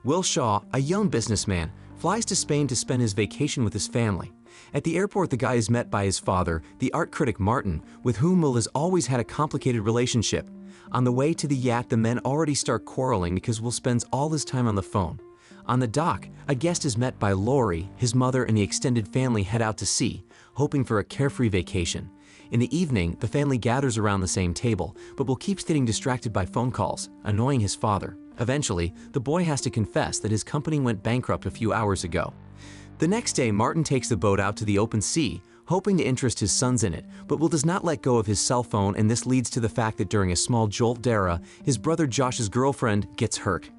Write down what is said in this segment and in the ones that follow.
Will Shaw, a young businessman, flies to Spain to spend his vacation with his family. At the airport, the guy is met by his father, the art critic Martin, with whom Will has always had a complicated relationship. On the way to the yacht, the men already start quarreling because Will spends all his time on the phone. On the dock, a guest is met by Laurie. His mother and the extended family head out to sea, hoping for a carefree vacation. In the evening, the family gathers around the same table, but Will keeps getting distracted by phone calls, annoying his father. Eventually, the boy has to confess that his company went bankrupt a few hours ago. The next day, Martin takes the boat out to the open sea, hoping to interest his sons in it, but Will does not let go of his cell phone, and this leads to the fact that during a small jolt d'era, his brother Josh's girlfriend gets hurt.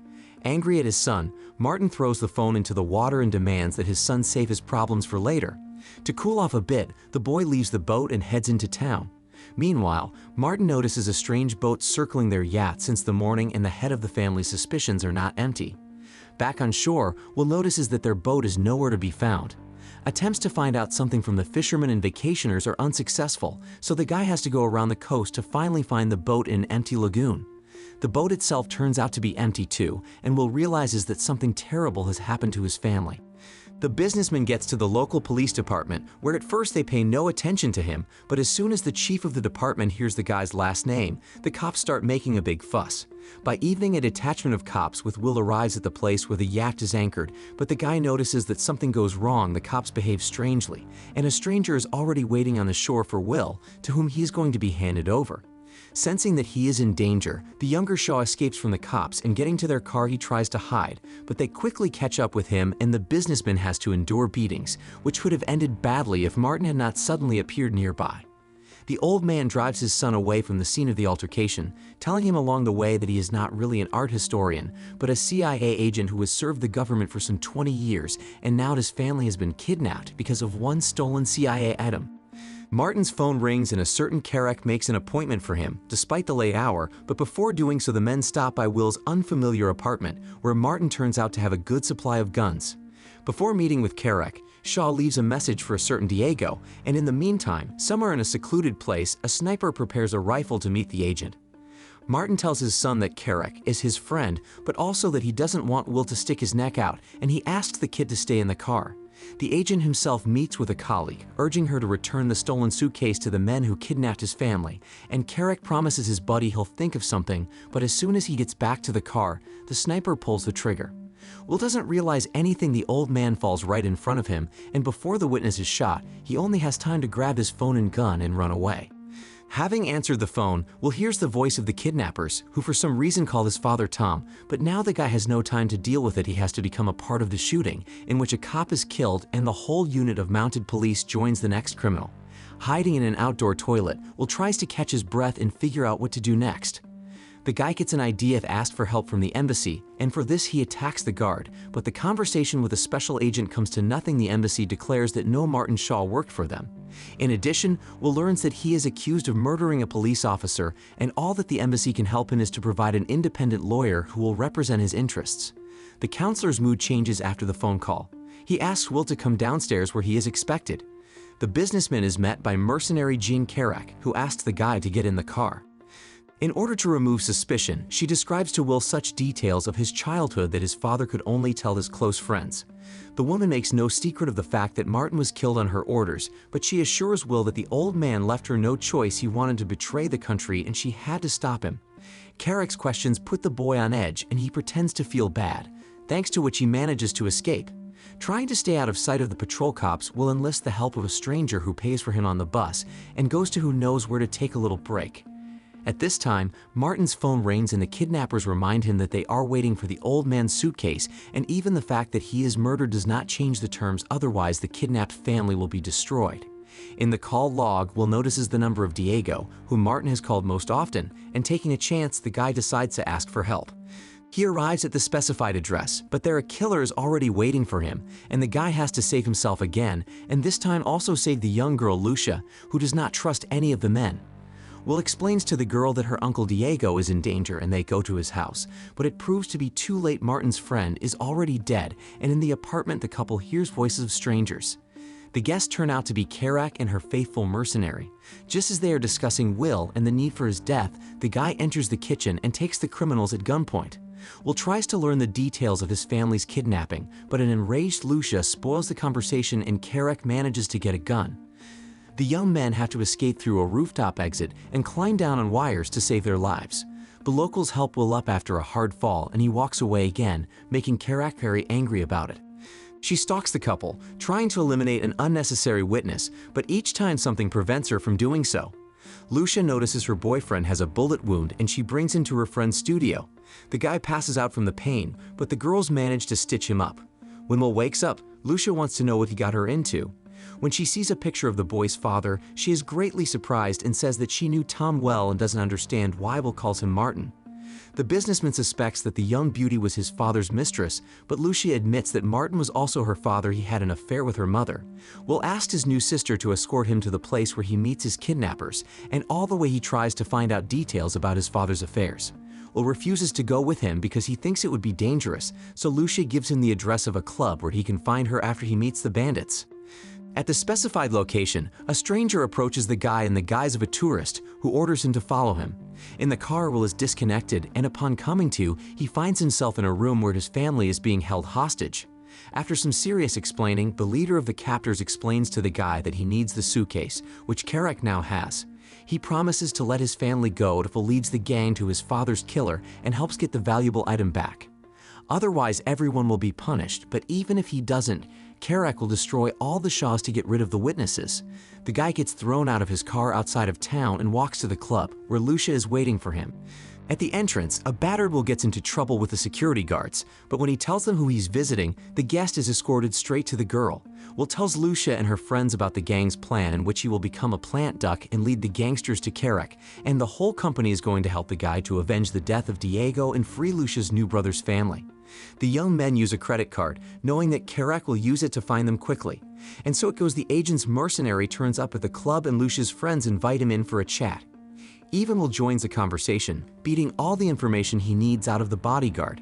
Angry at his son, Martin throws the phone into the water and demands that his son save his problems for later. To cool off a bit, the boy leaves the boat and heads into town. Meanwhile, Martin notices a strange boat circling their yacht since the morning, and the head of the family's suspicions are not empty. Back on shore, Will notices that their boat is nowhere to be found. Attempts to find out something from the fishermen and vacationers are unsuccessful, so the guy has to go around the coast to finally find the boat in an empty lagoon. The boat itself turns out to be empty too, and Will realizes that something terrible has happened to his family. The businessman gets to the local police department, where at first they pay no attention to him, but as soon as the chief of the department hears the guy's last name, the cops start making a big fuss. By evening, a detachment of cops with Will arrives at the place where the yacht is anchored, but the guy notices that something goes wrong. The cops behave strangely, and a stranger is already waiting on the shore for Will, to whom he is going to be handed over. Sensing that he is in danger, the younger Shaw escapes from the cops, and getting to their car he tries to hide, but they quickly catch up with him, and the businessman has to endure beatings, which would have ended badly if Martin had not suddenly appeared nearby. The old man drives his son away from the scene of the altercation, telling him along the way that he is not really an art historian, but a CIA agent who has served the government for some 20 years, and now his family has been kidnapped because of one stolen CIA item. Martin's phone rings and a certain Carrack makes an appointment for him, despite the late hour, but before doing so the men stop by Will's unfamiliar apartment, where Martin turns out to have a good supply of guns. Before meeting with Carrack, Shaw leaves a message for a certain Diego, and in the meantime, somewhere in a secluded place, a sniper prepares a rifle to meet the agent. Martin tells his son that Carrack is his friend, but also that he doesn't want Will to stick his neck out, and he asks the kid to stay in the car. The agent himself meets with a colleague, urging her to return the stolen suitcase to the men who kidnapped his family, and Carrack promises his buddy he'll think of something, but as soon as he gets back to the car, the sniper pulls the trigger. Will doesn't realize anything. The old man falls right in front of him, and before the witness is shot, he only has time to grab his phone and gun and run away. Having answered the phone, Will hears the voice of the kidnappers, who for some reason call his father Tom, but now the guy has no time to deal with it. He has to become a part of the shooting, in which a cop is killed and the whole unit of mounted police joins the next criminal. Hiding in an outdoor toilet, Will tries to catch his breath and figure out what to do next. The guy gets an idea if asked for help from the embassy, and for this he attacks the guard, but the conversation with a special agent comes to nothing. The embassy declares that no Martin Shaw worked for them. In addition, Will learns that he is accused of murdering a police officer, and all that the embassy can help him is to provide an independent lawyer who will represent his interests. The counselor's mood changes after the phone call. He asks Will to come downstairs where he is expected. The businessman is met by mercenary Jean Carrack, who asks the guy to get in the car. In order to remove suspicion, she describes to Will such details of his childhood that his father could only tell his close friends. The woman makes no secret of the fact that Martin was killed on her orders, but she assures Will that the old man left her no choice. He wanted to betray the country and she had to stop him. Carrack's questions put the boy on edge, and he pretends to feel bad, thanks to which he manages to escape. Trying to stay out of sight of the patrol cops, Will enlists the help of a stranger who pays for him on the bus and goes to who knows where to take a little break. At this time, Martin's phone rings and the kidnappers remind him that they are waiting for the old man's suitcase, and even the fact that he is murdered does not change the terms, otherwise the kidnapped family will be destroyed. In the call log, Will notices the number of Diego, whom Martin has called most often, and taking a chance, the guy decides to ask for help. He arrives at the specified address, but there are killers already waiting for him, and the guy has to save himself again, and this time also save the young girl Lucia, who does not trust any of the men. Will explains to the girl that her uncle Diego is in danger and they go to his house, but it proves to be too late. Martin's friend is already dead, and in the apartment the couple hears voices of strangers. The guests turn out to be Carrack and her faithful mercenary. Just as they are discussing Will and the need for his death, the guy enters the kitchen and takes the criminals at gunpoint. Will tries to learn the details of his family's kidnapping, but an enraged Lucia spoils the conversation and Karek manages to get a gun. The young men have to escape through a rooftop exit and climb down on wires to save their lives. The locals help Will up after a hard fall and he walks away again, making Karek very angry about it. She stalks the couple, trying to eliminate an unnecessary witness, but each time something prevents her from doing so. Lucia notices her boyfriend has a bullet wound and she brings him to her friend's studio. The guy passes out from the pain, but the girls manage to stitch him up. When Will wakes up, Lucia wants to know what he got her into. When she sees a picture of the boy's father, she is greatly surprised and says that she knew Tom well and doesn't understand why Will calls him Martin. The businessman suspects that the young beauty was his father's mistress, but Lucia admits that Martin was also her father. He had an affair with her mother. Will asks his new sister to escort him to the place where he meets his kidnappers, and all the way he tries to find out details about his father's affairs. Will refuses to go with him because he thinks it would be dangerous, so Lucia gives him the address of a club where he can find her after he meets the bandits. At the specified location, a stranger approaches the guy in the guise of a tourist, who orders him to follow him. In the car, Will is disconnected, and upon coming to, he finds himself in a room where his family is being held hostage. After some serious explaining, the leader of the captors explains to the guy that he needs the suitcase, which Karek now has. He promises to let his family go if Will leads the gang to his father's killer and helps get the valuable item back. Otherwise, everyone will be punished, but even if he doesn't, Karek will destroy all the Shaws to get rid of the witnesses. The guy gets thrown out of his car outside of town and walks to the club, where Lucia is waiting for him. At the entrance, a battered Will gets into trouble with the security guards, but when he tells them who he's visiting, the guest is escorted straight to the girl. Will tells Lucia and her friends about the gang's plan in which he will become a plant duck and lead the gangsters to Karek, and the whole company is going to help the guy to avenge the death of Diego and free Lucia's new brother's family. The young men use a credit card, knowing that Karek will use it to find them quickly. And so it goes the agent's mercenary turns up at the club and Lucia's friends invite him in for a chat. Will joins the conversation, beating all the information he needs out of the bodyguard.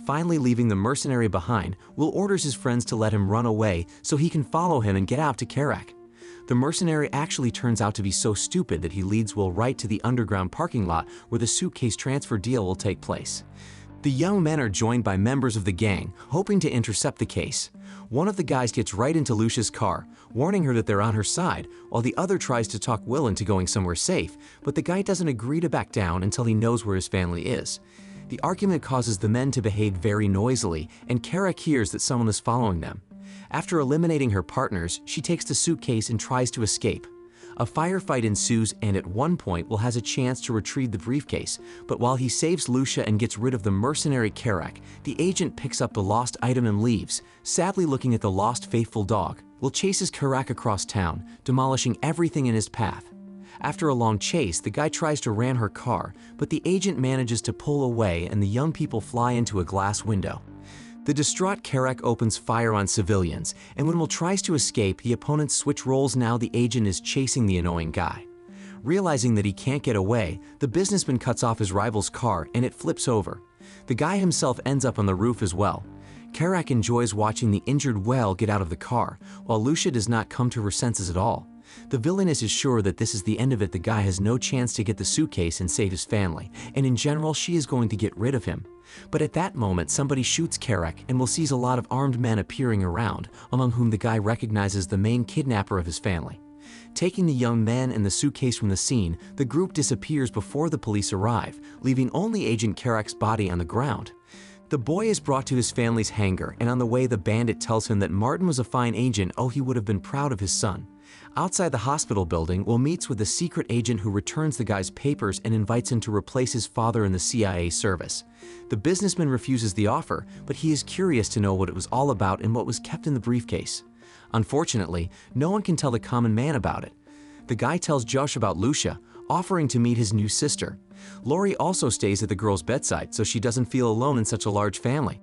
Finally leaving the mercenary behind, Will orders his friends to let him run away so he can follow him and get out to Karek. The mercenary actually turns out to be so stupid that he leads Will right to the underground parking lot where the suitcase transfer deal will take place. The young men are joined by members of the gang, hoping to intercept the case. One of the guys gets right into Lucia's car, warning her that they're on her side, while the other tries to talk Will into going somewhere safe, but the guy doesn't agree to back down until he knows where his family is. The argument causes the men to behave very noisily, and Karek hears that someone is following them. After eliminating her partners, she takes the suitcase and tries to escape. A firefight ensues, and at one point Will has a chance to retrieve the briefcase, but while he saves Lucia and gets rid of the mercenary Karek, the agent picks up the lost item and leaves, sadly looking at the lost faithful dog. Will chases Karek across town, demolishing everything in his path. After a long chase, the guy tries to ram her car, but the agent manages to pull away and the young people fly into a glass window. The distraught Karek opens fire on civilians, and when Will tries to escape, the opponents switch roles. Now the agent is chasing the annoying guy. Realizing that he can't get away, the businessman cuts off his rival's car and it flips over. The guy himself ends up on the roof as well. Karek enjoys watching the injured Will get out of the car, while Lucia does not come to her senses at all. The villainess is sure that this is the end of it. The guy has no chance to get the suitcase and save his family, and in general she is going to get rid of him. But at that moment somebody shoots Karek and Will sees a lot of armed men appearing around, among whom the guy recognizes the main kidnapper of his family. Taking the young men and the suitcase from the scene, the group disappears before the police arrive, leaving only Agent Karek's body on the ground. The boy is brought to his family's hangar, and on the way the bandit tells him that Martin was a fine agent. He would have been proud of his son. Outside the hospital building, Will meets with a secret agent who returns the guy's papers and invites him to replace his father in the CIA service. The businessman refuses the offer, but he is curious to know what it was all about and what was kept in the briefcase. Unfortunately, no one can tell the common man about it. The guy tells Josh about Lucia, offering to meet his new sister. Lori also stays at the girl's bedside so she doesn't feel alone in such a large family.